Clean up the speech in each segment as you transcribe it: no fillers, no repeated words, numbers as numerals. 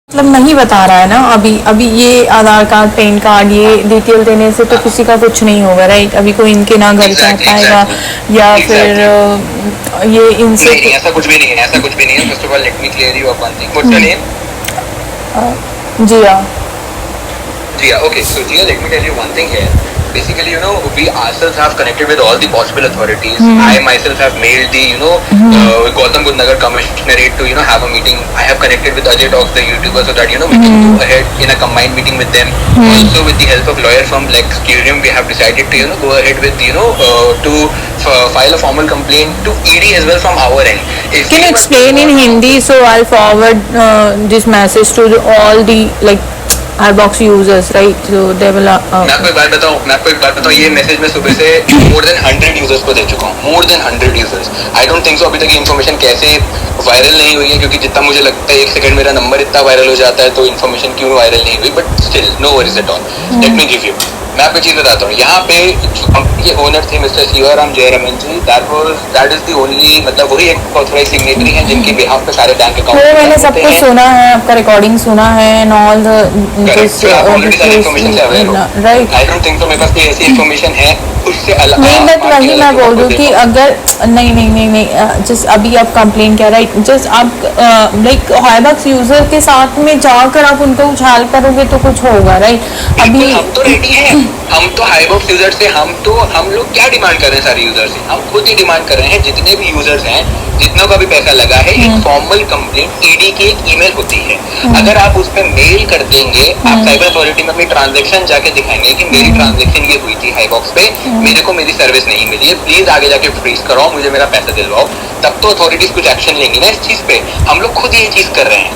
मतलब नहीं बता रहा है ना अभी अभी ये आधार कार्ड पैन कार्ड ये डिटेल देने से तो किसी का कुछ नहीं होगा, राइट? अभी कोई इनके ना घर जा पाएगा या फिर ये इनसे नहीं, ऐसा कुछ भी नहीं है, ऐसा कुछ भी नहीं है। First of all let me clear you up one thing. What's your name? Jia. Jia, okay, so Jia, let me tell you one thing here. Basically, we ourselves have connected with all the possible authorities. I myself have mailed the, Gautam Budh Nagar Commissionerate to, have a meeting. I have connected with Ajay Talks, the YouTuber, so that, we can go ahead in a combined meeting with them. Also, with the help of lawyer from Lex Curium, we have decided to, go ahead with, to file a formal complaint to ED as well from our end. Can you explain in Hindi so I'll forward this message to all the iBox users, right? So they will. मैं आपको एक बात बताऊं, ये message मैं सुबह से more than 100 users को दे चुका हूँ, more than 100 users. I don't think so अभी तक ये इन्फॉर्मेशन कैसे वायरल नहीं हुई है, क्योंकि जितना मुझे लगता है एक सेकंड मेरा नंबर इतना वायरल हो जाता है तो इन्फॉर्मेशन क्यों वायरल नहीं हुई, but still no worries at all. Let me give you, मैं आपको चीज बताता हूँ। यहाँ पे कंपनी के ओनर थे mister Shivaram Jayaraman ji, that is the only, मतलब वही एक ऑथराइज सिग्नेटरी हैं जिनके बिहाफ पे सारे बैंक अकाउंट। वो मैंने सब कुछ सुना है, आपका रिकॉर्डिंग सुना है and all the this information से अवेयर हो, right? I don't think so मेरे पास कोई ऐसी इन्फॉर्मेशन है उससे अलग। नहीं, बट वही मैं बोल रही हूँ कि अगर नहीं जस्ट अभी आप कंप्लेन क्या, राइट? जस्ट आप लाइक हाईबॉक्स यूजर के साथ में जाकर आप उनको उछाल करोगे तो कुछ होगा, राइट? अभी हम तो रेडी हैं, हम तो हाईबॉक्स यूजर से हम लोग क्या डिमांड कर रहे हैं सारे यूजर से? हम खुद ही डिमांड कर रहे हैं, जितने भी यूजर्स हैं, जितनों का भी पैसा लगा है, एक फॉर्मल कंप्लेंट ईडी की एक ईमेल होती है। अगर आप उस पर मेल कर देंगे, आप साइबर अथॉरिटी में अपनी ट्रांजैक्शन जाके दिखाएंगे कि मेरी ट्रांजैक्शन ये हुई थी हाईबॉक्स पे, मेरे को मेरी सर्विस नहीं मिली है, प्लीज आगे जाके फ्रीज कराओ, मुझे मेरा पैसा दिलवाओ, तब तो अथॉरिटीज कुछ एक्शन लेंगी ना इस चीज पे। हम लोग खुद ये चीज कर रहे हैं।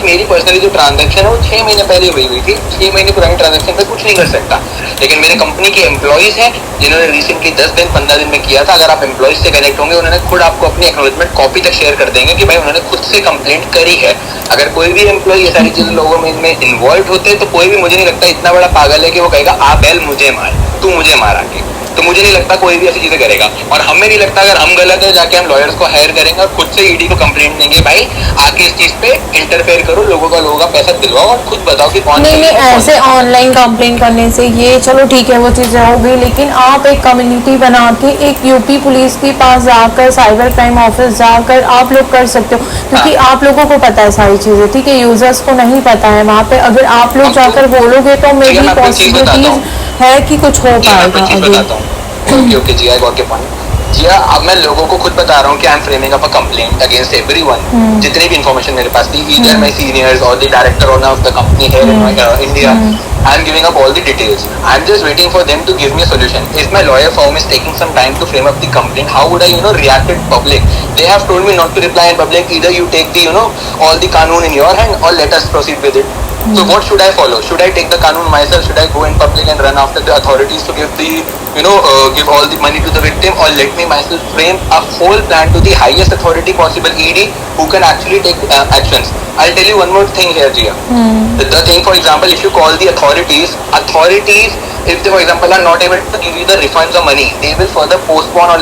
मेरी पर्सनली जो ट्रांजैक्शन है वो 6 महीने पहले हुई थी। 6 महीने पुरानी ट्रांजैक्शन पे कुछ नहीं कर सकता, लेकिन मेरे कंपनी के एम्प्लॉइज हैं जिन्होंने रिसेंटली 10 दिन 15 दिन में किया था। अगर आप एम्प्लॉइज से कनेक्ट होंगे, उन्होंने खुद आपको अपनी एक्नॉलेजमेंट कॉपी तक शेयर कर देंगे कि भाई उन्होंने खुद से कंप्लेंट करी है। अगर कोई भी एम्प्लॉय ये सारी चीजें लोगों में इनमें इन्वॉल्व होते हैं तो कोई भी, मुझे नहीं लगता इतना बड़ा पागल है कि वो कहेगा आप बैल मुझे मार, तू मुझे मारा के। तो मुझे नहीं लगता कोई भी ऐसी चीजें करेगा, और हमें नहीं लगता अगर हम गलत है जाके हम लॉयर्स को हायर करेंगे और खुद से ईडी को कंप्लेंट देंगे, भाई आके इस चीज पे इंटरफेयर करो, लोगों का पैसा दिलवाओ और खुद बताओ कि कौन। नहीं, ऐसे ऑनलाइन कंप्लेंट करने से ये चलो ठीक है, वो चीज़ें हो गई, लेकिन आप एक कम्युनिटी बना के एक यूपी पुलिस के पास जाकर, साइबर क्राइम ऑफिस जाकर आप लोग कर सकते हो, क्योंकि आप लोगों को पता है सारी चीज़ें, ठीक है? यूजर्स को नहीं पता है। वहाँ पे अगर आप लोग जाकर बोलोगे तो मे बी पॉसिबिलिटीज है कि कुछ हो पाएगा। ओके जी, आई गॉट योर पॉइंट। जी अब मैं लोगों को खुद बता रहा हूँ कि I am framing up a complaint against everyone. जितनी भी इन्फॉर्मेशन मेरे पास थी, ईदर माय सीनियर्स और the director of the company here in India, I am giving up all the details. I am just waiting for them to give me a solution. If my lawyer firm is taking some time to frame up the complaint, how would I, react in public? They have told me not to reply in public. Either you take the, all the kanun in your hand, or let us proceed with it. So what should I follow? Should I take the kanun myself? Should I go in public and run after the authorities to give the, give all the money to the victim, or let me myself frame a whole plan to the highest authority possible, ED, who can actually take actions? I'll tell you one more thing here, Jia. The thing, for example, if you call the authorities, if they, for example, are not able to give you the refunds or money, they will further postpone or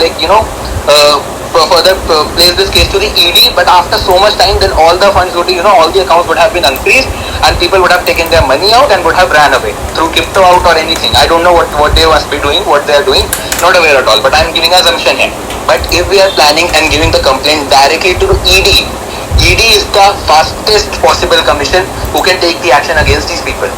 further place this case to the ED. But after so much time, then all the funds would, all the accounts would have been unfreezed, and people would have taken their money out and would have ran away through crypto out or anything. I don't know what they must be doing, what they are doing, not aware at all. But I'm giving assumption here. But if we are planning and giving the complaint directly to the ED is the fastest possible commission who can take the action against these people.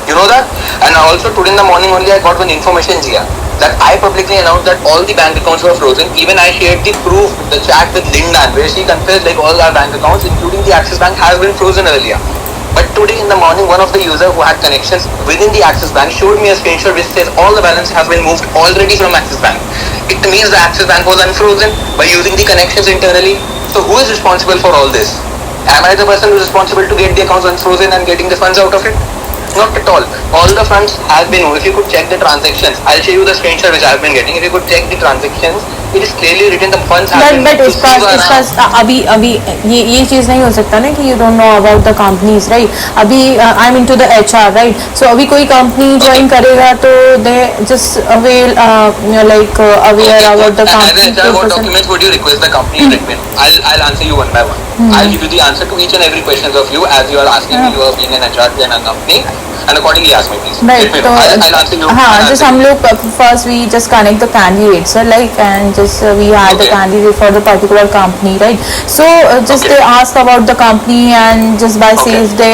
You know that? And also today in the morning only I got one information, Jia, that I publicly announced that all the bank accounts were frozen. Even I shared the proof, the chat with Lindan, where she confessed like all our bank accounts, including the Axis Bank, has been frozen earlier. But today in the morning, one of the users who had connections within the Axis Bank showed me a screenshot which says all the balance has been moved already from Axis Bank. It means the Axis Bank was unfrozen by using the connections internally. So who is responsible for all this? Am I the person who is responsible to get the accounts unfrozen and getting the funds out of it? Not at all. All the funds have been moved. If you could check the transactions, I'll show you the screenshot which I have been getting. If you could check the transactions, it is clearly written the funds have but been इसका अभी ये चीज़ नहीं हो सकता ना कि you don't know about the companies, right? अभी I am into the HR, right? So अभी कोई कंपनी ज्वाइन करेगा तो they just avail like aware about the company. what documents would you request the company to recommend? I'll answer you one by one. I'll give you the answer to each and every questions of you as you are asking me. You are being an HR in a company, and accordingly ask me please. Right, Let me know. I'll answer you. हाँ, I'll just answer हम you. लोग first we just connect the candidates, like, and just we had the Okay. candidate for the particular company, right? So just Okay. they ask about the company and just by Okay. says they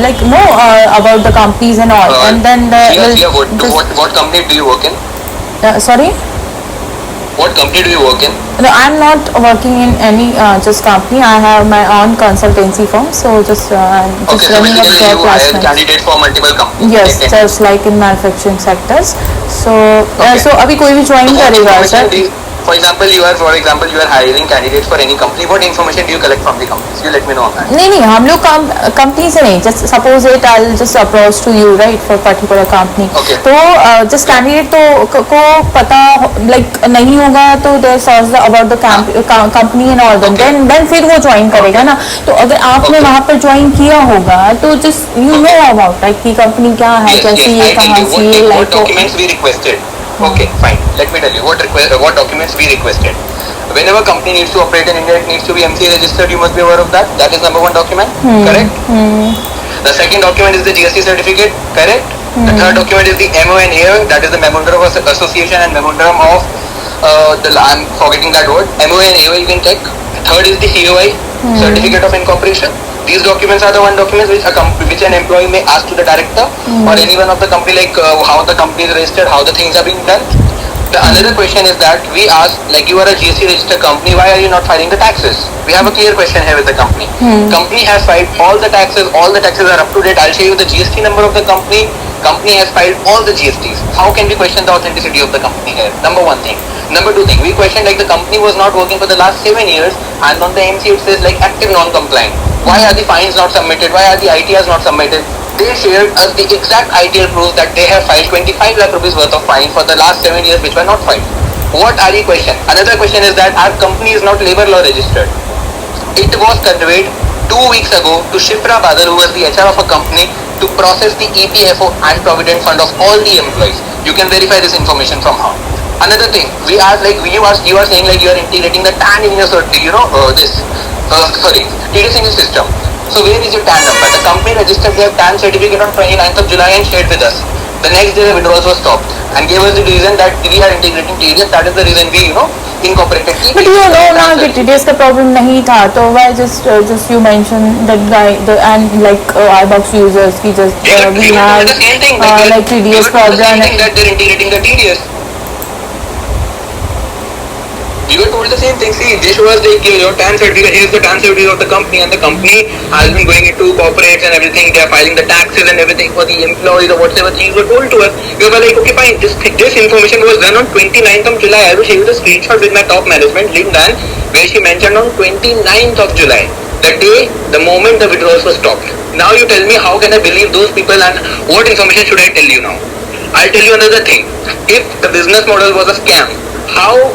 like know about the companies and all, and then they will Sia, just what company do you work in? sorry. What company do you work in? No, I'm not working in any just company. I have my own consultancy firm, so just I'm just Okay, so running a basically job you hire placement. candidates for multiple companies. Yes, Okay. just like in manufacturing sectors. So Okay. so अभी कोई भी join So what करेगा information sir. do you, for example, you are hiring candidates for any company. What information do you collect from the companies? You let me know on that. नहीं हम लोग company से नहीं, just suppose it I just approach to you, right, for particular company. Okay. तो just candidate तो को पता like नहीं होगा तो they search about the company and all Okay. Then फिर वो ज्वाइन करेगा ना. तो अगर आपने Okay. वहाँ पर ज्वाइन किया होगा तो just you know about like की कंपनी क्या है, Yes, कैसी yes, है, I tell कहाँ you से है, what like. documents we requested. Okay, fine. Let me tell you what documents we requested. Whenever company needs to operate in India, it needs to be MCA registered. You must be aware of that. That is number one document. Correct. The second document is the GST certificate. Correct. The third document is the MONA. That is the Memorandum of Association and Memorandum of I'm forgetting that word. MONA you can check. Third is the COI, Certificate of Incorporation. These documents are the one documents which an employee may ask to the director or anyone of the company, like how the company is registered, how the things are being done. The another question is that we ask, like, you are a GST registered company, why are you not filing the taxes? We have a clear question here with the company. Company has filed all the taxes are up to date. I'll show you the GST number of the company. Company has filed all the GSTs. How can we question the authenticity of the company here? Number one thing. Number two thing, we question like the company was not working for the last 7 years and on the MC it says like active non-compliant. Why are the fines not submitted? Why are the ITRs not submitted? They shared us the exact ITR proof that they have filed 25 lakh rupees worth of fine for the last 7 years which were not filed. What are the question? Another question is that our company is not labor law registered. It was conveyed 2 weeks ago to Shipra Badal, who was the HR of a company, to process the EPFO and Provident Fund of all the employees. You can verify this information from her. Another thing, we are like you are saying like you are integrating the TAN in your TDS in your system. So where is your TAN number? The company registered their TAN certificate on 29th of July and shared with us. The next day the withdrawals were stopped and gave us the reason that we are integrating TDS. That is the reason we incorporated TDS. But you know ना कि TDS का problem नहीं था, तो why just you mention that guy and like iBox users की just we have the same thing, like TDS problem. That they're integrating the TDS. We were told the same thing. See, they show us like your TAN certificate. Here's the TAN certificate of the company, and the company has been going into corporates and everything. They are filing the taxes and everything for the employees or whatever things were told to us. We were like, okay, fine. This information was done on 29th of July. I will show you the screenshot with my top management, link done, where she mentioned on 29th of July. The day, the moment the withdrawals were stopped. Now you tell me, how can I believe those people and what information should I tell you now? I'll tell you another thing. If the business model was a scam, how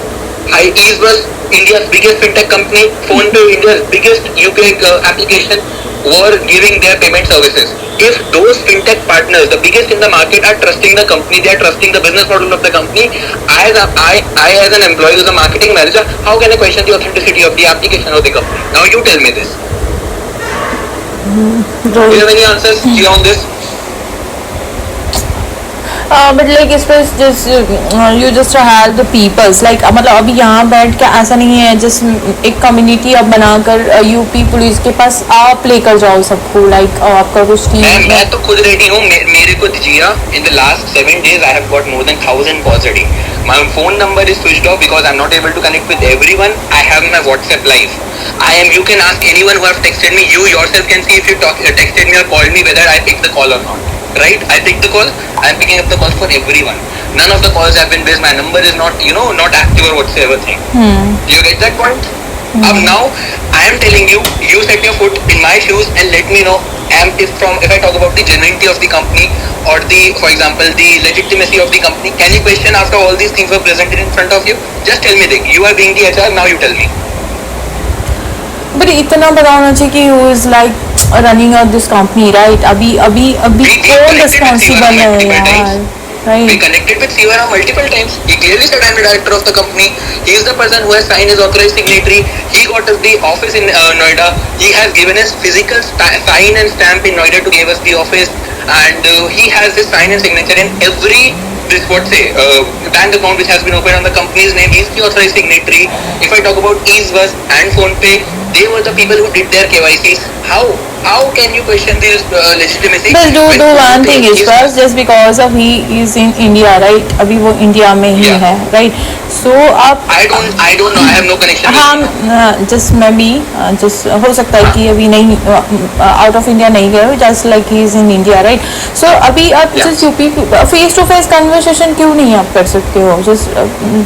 Ease was India's biggest fintech company, PhonePe, India's biggest UPI application, were giving their payment services. If those fintech partners, the biggest in the market, are trusting the company, they are trusting the business model of the company, I as an employee, as a marketing manager, how can I question the authenticity of the application of the company? Now you tell me this. Do you have any answers on this? But like इस पर just you just help the peoples like मतलब अभी यहाँ बैठ के ऐसा नहीं है जस्ट एक कम्युनिटी अब बनाकर यूपी पुलिस के पास आप लेकर जाओ सबको लाइक आपका कुछ टीम. मैं तो खुद रेडी हूँ. मेरे को दीजिए. In the last 7 days I have got more than 1000 calls a day. My phone number is switched off because I'm not able to connect with everyone. I have my WhatsApp live. You can ask anyone who have texted me. You yourself can see if you texted me or called me whether I picked the call or not. Right? I picked the call. I'm picking up the calls for everyone. None of the calls have been missed. My number is not active or whatsoever thing. Do you get that point? अब now I am telling you, you set your foot in my shoes and let me know. If I talk about the genuinity of the company or for example, the legitimacy of the company, can you question after all these things were presented in front of you? Just tell me, you are being the HR, now you tell me. But इतना पता होना चाहिए कि who is like running this company, right? अभी अभी अभी कौन responsible है यार, right? We connected with Sivaram multiple times. He clearly said, I'm the director of the company. He is the person who has signed his authorized signatory. He got us the office in Noida. He has given us physical sign and stamp in Noida to give us the office. And he has his sign and signature in every bank account which has been opened on the company's name. He is the authorized signatory. If I talk about EaseBus and PhonePe, they were the people who did their KYCs. How can you question this legitimacy? But do one thing is first, just because of he is in India, right? अभी वो India में ही है, right? So आप I don't know. I have no connection. हाँ, just maybe just हो सकता है कि अभी नहीं out of India नहीं गए, just like he is in India, right? So अभी आप just UP face to face conversation क्यों नहीं आप कर सकते हो? Just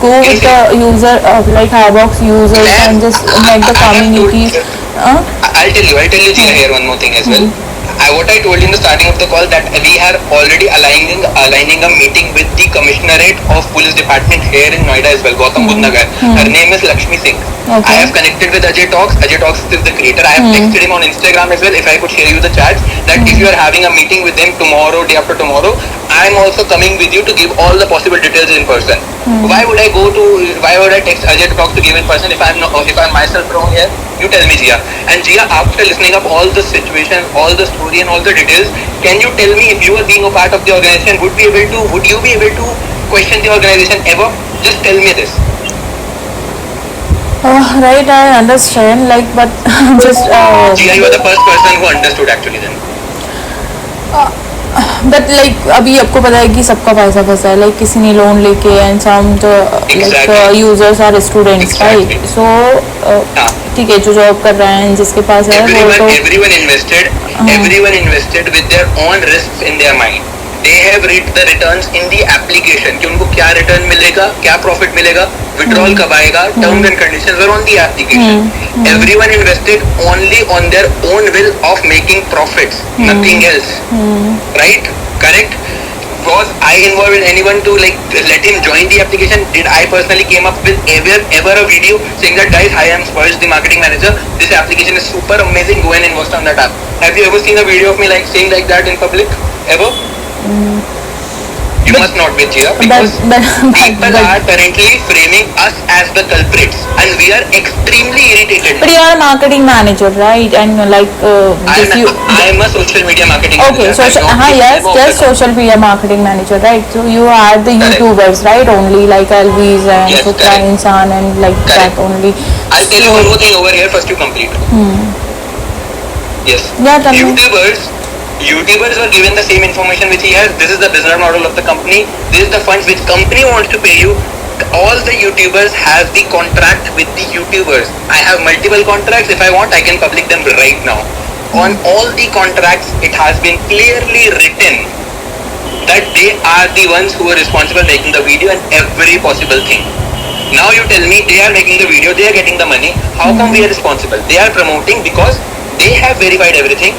go with the user like Highbox users and just make the communities. I'll tell you here one more thing as well. What I told you in the starting of the call, that we are already aligning a meeting with the commissionerate of police department here in Noida as well, Gautam Budh Nagar. Her name is Lakshmi Singh. Okay. I have connected with Ajay Talks. Ajay Talks is the creator. I have texted him on Instagram as well. If I could share you the chat, that if you are having a meeting with them tomorrow, day after tomorrow, I am also coming with you to give all the possible details in person. Why would I text Ajay Talks to give in person if I'm myself wrong here? You tell me, Jia. And Jia, after listening up all the situation, all the story and all the details, can you tell me, if you were being a part of the organization, would you be able to question the organization ever? Just tell me this. Right, I understand, like, but just Jia, you are the first person who understood actually then. But like अभी आपको पता है कि सबका पैसा फंसा है, like किसी ने लोन लेके and some like users are students, right? So ठीक है, जो जॉब कर रहे हैं जिसके पास है वो तो everyone invested with their own risks in their mind. They have read the returns in the application कि उनको क्या रिटर्न मिलेगा, क्या प्रॉफिट मिलेगा, विड्रॉल कब आएगा, terms and conditions were on the application. Everyone invested only on their own will of making profits, nothing else. Right? Correct? Was I involved in anyone to let him join the application? Did I personally came up with ever a video saying that, guys, I am Spurs, the marketing manager, this application is super amazing, go and invest on that app? Have you ever seen a video of me saying like that in public? Ever? You must not be, Jia, because people are currently framing us as the culprits and we are extremely irritated. But you are a marketing manager, right? And like I am a social media marketing okay, manager. yes, just social media marketing manager, right? So you are the YouTubers, right? Only like Alviz and Yes, Putra Insan and like that only. I'll tell you one more thing over here first you complete. Yes. Yeah, tell me. YouTubers were given the same information which he has. This is the business model of the company. This is the funds which company wants to pay you. All the YouTubers have the contract with the YouTubers. I have multiple contracts. If I want, I can public them right now. On all the contracts, it has been clearly written that they are the ones who are responsible making the video and every possible thing. Now you tell me, they are making the video, they are getting the money. How come we are responsible? They are promoting because they have verified everything.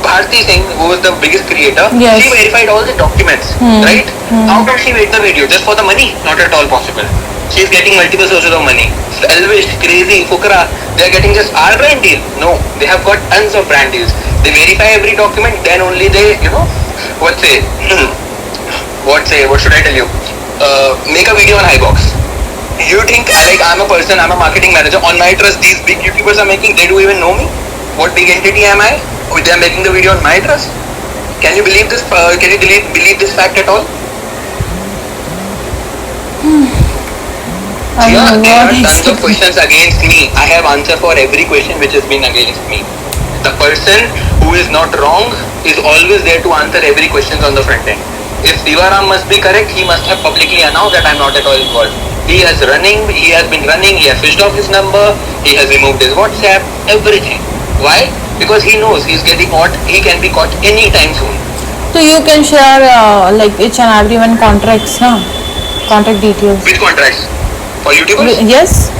Bharti Singh, who was the biggest creator, yes, she verified all the documents, right? How can she make the video? Just for the money? Not at all possible. She is getting multiple sources of money. Elvish, Crazy, Fukra, they are getting just our brand deal. No, they have got tons of brand deals. They verify every document, then only they, what should I tell you? Make a video on Highbox. You think I'm a person, I'm a marketing manager, on my trust these big YouTubers are making, they do even know me? What big entity am I? They are making the video on my trust. Can you believe this? Can you believe this fact at all? There are tons of questions against me. I have answer for every question which has been against me. The person who is not wrong is always there to answer every question on the front end. If Sivaram must be correct, he must have publicly announced that I am not at all involved. He has been running, he has switched off his number, he has removed his WhatsApp, everything. Why? Because he knows he is getting caught, he can be caught anytime soon. So you can share like each and everyone contracts, huh? Contact details. Which contracts? For YouTubers? Yes.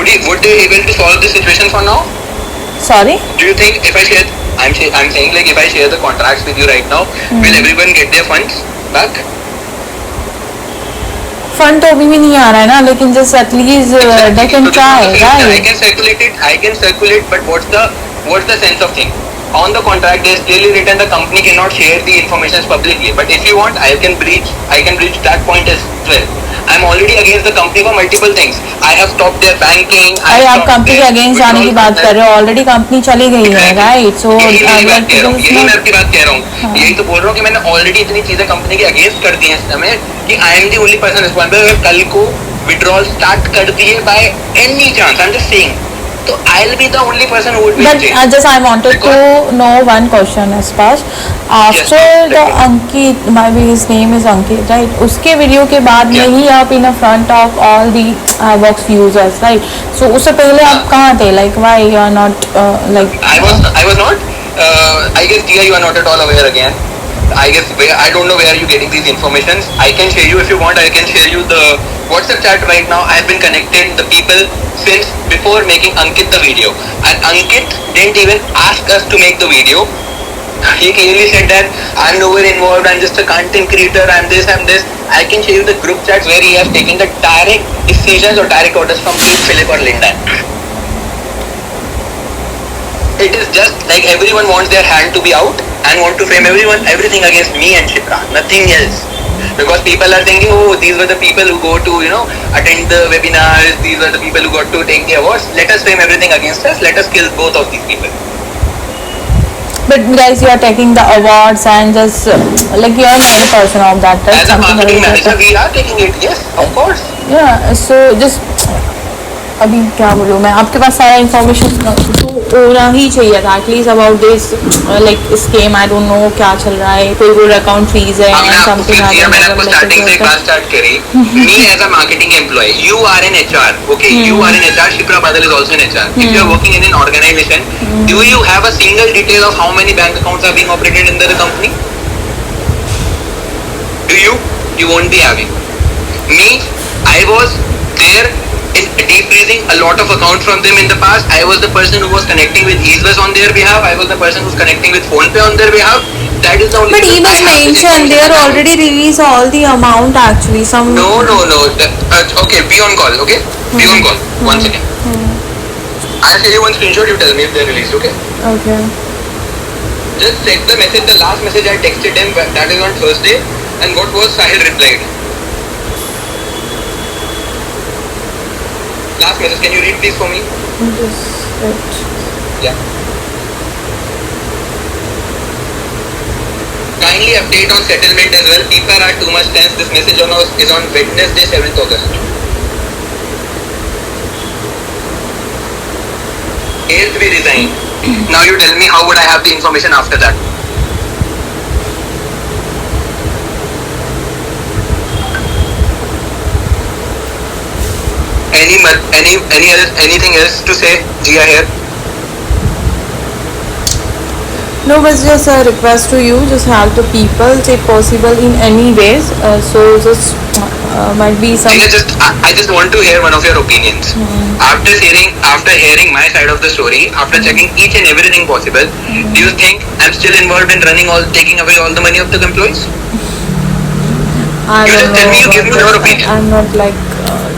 would they able to solve this situation for now? Sorry. Do you think if I share, I'm saying like if I share the contracts with you right now, will everyone get their funds back? Fund तो अभी भी नहीं आ रहा है ना, लेकिन just at least they can try, I right? can circulate it. I can circulate, but what's the sense of thing? On the contract, there is clearly written the company cannot share the information publicly. But if you want, I can breach that point as well. I'm already against the company for multiple things. I have stopped their banking. अरे आप company के against जाने की बात कर रहे हो, already company चली गई है, राइट? सो यही मैं आपकी बात कह रहा हूँ, यही तो बोल रहा हूँ कि मैंने ऑलरेडी इतनी चीजें कंपनी के अगेंस्ट कर दी हैं इस समय कि I am the only person responsible. अगर कल को विड्रॉल स्टार्ट कर दिए by any chance, I am just saying, तो I will be the only person who would be But just I wanted to know one question, Aspash. After the Ankit, maybe his name is Ankit, right? उसके video के बाद में ही आप in front of all the Vox users, right? So उससे पहले आप कहाँ थे? Like why you are not like? I was not. I guess Tia, you are not at all aware again. I guess I don't know where are you getting these informations. I can share you if you want. I can share you the WhatsApp chat right now. I have been connecting the people since before making Ankit the video, and Ankit didn't even ask us to make the video. He clearly said that I'm nowhere involved. I'm just a content creator. I'm this. I'm this. I can share you the group chats where he has taken the direct decisions or direct orders from me, Philip or Linda. It is just like everyone wants their hand to be out and want to frame everything against me and Shipra, nothing else. Because people are thinking, oh, these were the people who go to, attend the webinars, these were the people who got to take the awards. Let us frame everything against us, let us kill both of these people. But guys, you are taking the awards and just like you are not a person of that, right? As a marketing manager, we are taking it, yes, of course. Yeah, so just अभी क्या बोलूँ मैं, आपके पास सारा information तो होना ही चाहिए था at least about this like scheme. I don't know क्या चल रहा है, कोई वो अकाउंट फ्रीज है मैंने समथिंग। मैंने आपको स्टार्टिंग से एक बात स्टार्ट करी, me as a marketing employee, you are an HR, okay, you are an HR, Shipra Badal is also an HR. If you are working in an organization, do you have a single detail of how many bank accounts are being operated in the company? Do you won't be having. Me, I was there in defreezing a lot of accounts from them in the past. I was the person who was connecting with Easwas on their behalf. I was the person who's connecting with PhonePe on their behalf. That is the only. But Easwas mentioned they are already released all the amount actually. Some. No. Okay, be on call. Okay, be on call. 1 second. I'll tell you one screenshot. You tell me if they're released. Okay. Okay. Just check the message. The last message I texted him. That is on Thursday. And what was Sahil replied? Last message, can you read please for me? Just wait. Yeah. Kindly update on settlement as well. People are too much tense. This message is on Wednesday, 7th August. 8th we resign. Now you tell me how would I have the information after that? Anything else to say, Jia here? No, but just a request to you, just help the people if possible in any ways. So just might be some. I just want to hear one of your opinions. After hearing my side of the story, after checking each and everything possible, do you think I'm still involved in taking away all the money of the employees? I You don't just tell me, you know, give me your opinion. I'm not like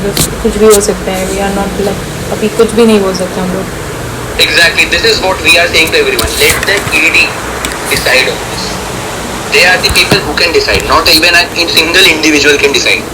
just कुछ भी हो सकता है. We are not like अभी कुछ भी नहीं बोल सकते हम लोग. Exactly, this is what we are saying to everyone. Let the ED decide on this. They are the people who can decide. Not even a single individual can decide.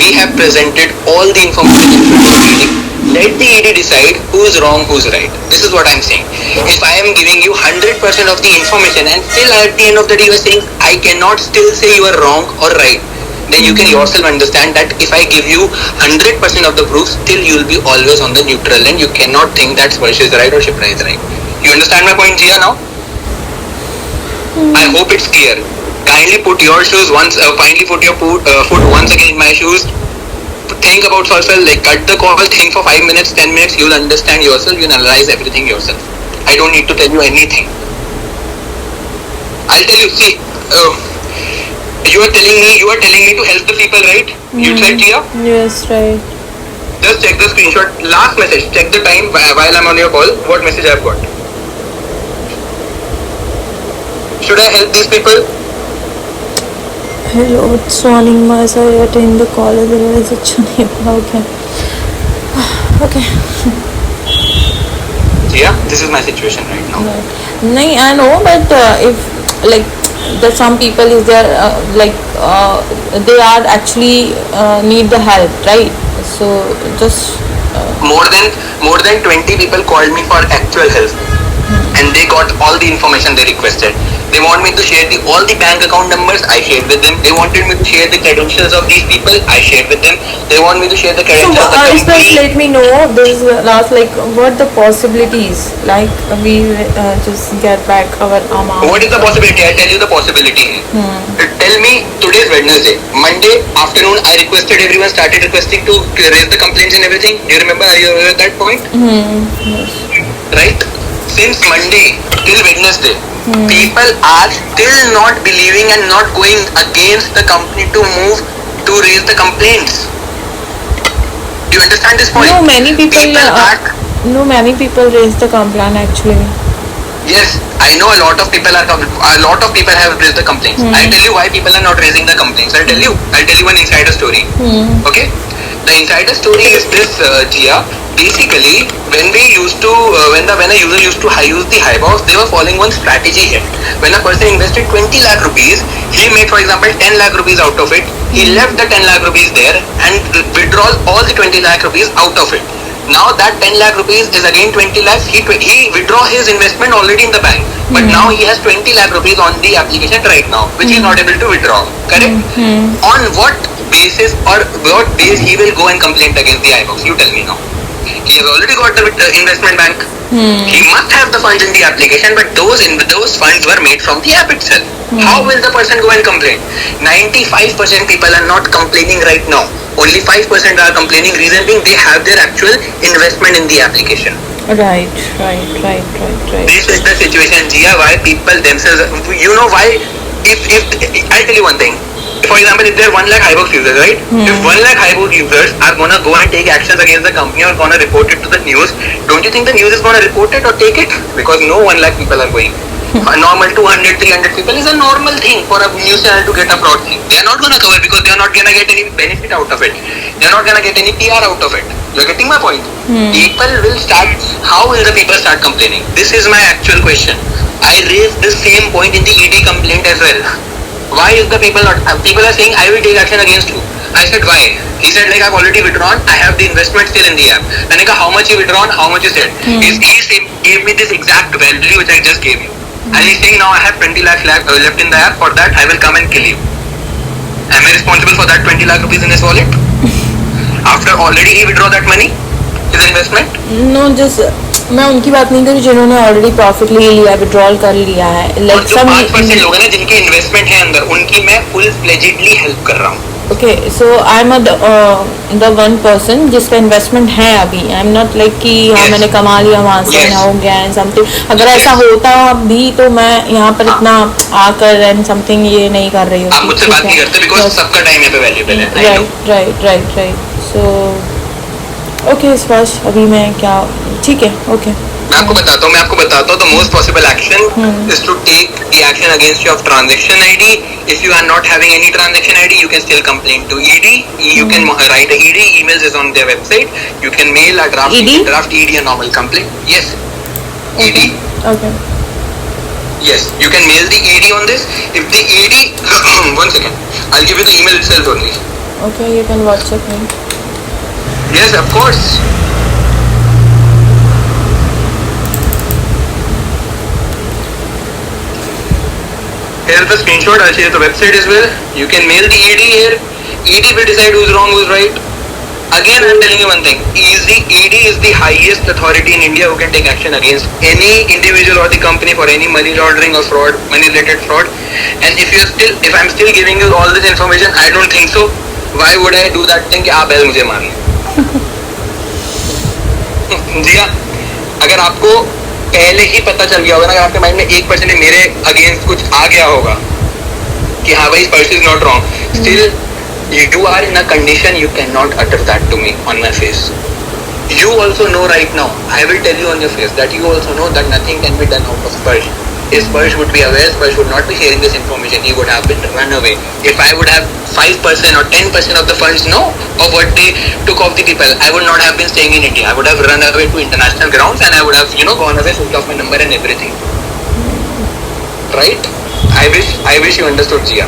We have presented all the information in front of ED. Let the ED decide who is wrong, who is right. This is what I am saying. If I am giving you 100% of the information and still at the end of the day you are saying I cannot still say you are wrong or right, then you can yourself understand that if I give you 100% of the proof, still you will be always on the neutral and you cannot think that Sparsh is right or Shipra is right. You understand my point, Jia, now? I hope it's clear. Kindly put your shoes once, kindly put your foot once again in my shoes. Think about yourself, like cut the call, think for 5 minutes, 10 minutes, you'll understand yourself, you'll analyze everything yourself. I don't need to tell you anything. I'll tell you, see, you are telling me to help the people, right? You said, Jia? Yes, right. Just check the screenshot. Last message. Check the time while I'm on your call. What message I've got? Should I help these people? Hello, it's Swanima. Sorry, attend the call. Otherwise, it's okay. Okay. Yeah, this is my situation right now. No, I know, but if like there's some people is there they are actually need the help, right? So just More than 20 people called me for actual help, and they got all the information they requested. They want me to share all the bank account numbers. I shared with them. They wanted me to share the credentials of these people. I shared with them. They want me to share the so credentials of the just company. let me know this is last like what the possibilities like we just get back our amount. What is the possibility? I'll tell you the possibility. Tell me, today's Wednesday. Monday afternoon, I requested, everyone started requesting to raise the complaints and everything. Do you remember? Are you aware at that point? Yes. Right? Since Monday till Wednesday, people are still not believing and not going against the company to move to raise the complaints. Do you understand this point? No, many people are, many people raise the complaint actually. yes, I know a lot of people have raised the complaints. I'll tell you why people are not raising the complaints. I'll tell you one insider story. Okay, the insider story is this, Gia. Basically, when a user used to use the Highbox, they were following one strategy here. When a person invested 20 lakh rupees, he made, for example, 10 lakh rupees out of it. He left the 10 lakh rupees there and withdraw all the 20 lakh rupees out of it. Now that 10 lakh rupees is again 20 lakhs. He withdraw his investment already in the bank, but now he has 20 lakh rupees on the application right now, which he is not able to withdraw. Correct? On what basis or what base he will go and complain against the iBox? You tell me now. He has already got the investment bank. He must have the funds in the application, but those funds were made from the app itself. How will the person go and complain? 95% people are not complaining right now. Only 5% are complaining. Reason being, they have their actual investment in the application. Right. This is the situation, Gia, why people themselves, you know why, if I'll tell you one thing. For example, if there are 1 lakh iBox users, right? If 1 lakh iBox users are gonna go and take actions against the company or gonna report it to the news, don't you think the news is gonna report it or take it? Because no 1 lakh people are going. A normal 200, 300 people is a normal thing for a news channel to get a fraud thing. They are not gonna cover because they are not gonna get any benefit out of it. They are not gonna get any PR out of it. You're getting my point? People will start, how will the people start complaining? This is my actual question. I raised the same point in the ED complaint as well. Why is the people not? People are saying, I will take action against you. I said, why? He said, like, I've already withdrawn. I have the investment still in the app. And I go, how much you withdrawn? How much you said? He gave me this exact value which I just gave you. And he's saying, now I have 20 lakh left in the app. For that, I will come and kill you. Am I responsible for that 20 lakh rupees in his wallet? After already he withdraw that money? His investment? No, just मैं उनकी बात नहीं कर रही जिन्होंने already profit ले लिया, withdrawal कर लिया है. और लाइक जो 5% लोग हैं ना जिनके इन्वेस्टमेंट है अंदर, उनकी मैं फुल फ्लेजेडली हेल्प कर रहा हूँ. Okay, so I am the one person जिसका इन्वेस्टमेंट है अभी. आई एम नॉट लाइक कि हाँ मैंने कमा लिया वहाँ से हो गया एंड समथिंग. अगर ऐसा होता भी तो मैं यहाँ पर इतना आकर एंड समथिंग ये नहीं कर रही हूँ. आप मुझसे बात नहीं करते बिकॉज सबका टाइम यहाँ पे वैल्यूएबल है. राइट. सो ओके स्पर्श, अभी मैं क्या, ठीक है, ओके. मैं आपको बताता हूँ the most possible action is to take the action against your transaction ID. If you are not having any transaction ID, you can still complain to ED. You can write a ED. Emails is on their website. You can mail a draft ED a normal complaint. Yes. ED. Okay. Yes, you can mail the ED on this. If the ED, one second, I'll give you the email itself only. Okay, you can WhatsApp me. Yes, of course. Here's the screenshot. I'll share the website as well. You can mail the ED here. ED will decide who's wrong, who's right. Again, I'm telling you one thing. ED is the highest authority in India who can take action against any individual or the company for any money laundering or fraud, money-related fraud. And if I'm still giving you all this information, I don't think so. Why would I do that thing कि आप बैल मुझे मार लें? जी हाँ, अगर आपको पहले ही पता चल गया होगा ना, अगर आपके माइंड में 1% मेरे अगेंस्ट कुछ आ गया होगा कि हाँ भाई person is not wrong, still You are in a condition you cannot utter that to me on my face. You also know right now, I will tell you on your face that you also know that nothing can be done out of Sparsh. If Sparsh would be aware, Sparsh would not be sharing this information. He would have been run away. If I would have 5% or 10% of the funds of what they took off the people, I would not have been staying in India. I would have run away to international grounds and I would have, gone away, switched off my number and everything. Right? I wish you understood, Jia.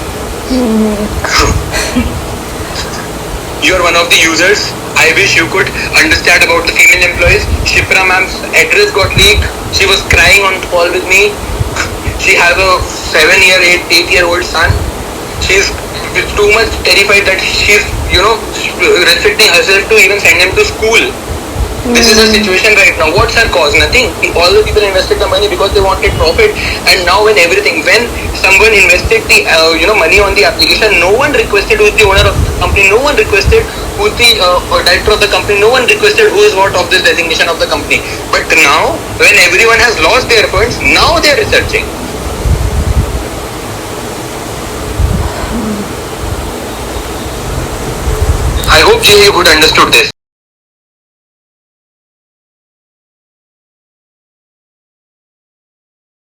You are one of the users. I wish you could understand about the female employees. Shipra ma'am's address got leaked. She was crying on the call with me. She has a 7-year, 8-year-old son. She's too much terrified that she's, restricting herself to even send him to school. This is the situation right now. What's her cause? Nothing. All the people invested the money because they wanted profit. And now when someone invested the money on the application, no one requested who's the owner of the company. No one requested who's the director of the company. No one requested who is what of this designation of the company. But now when everyone has lost their funds, now they are researching. I hope Jay, you could understood this.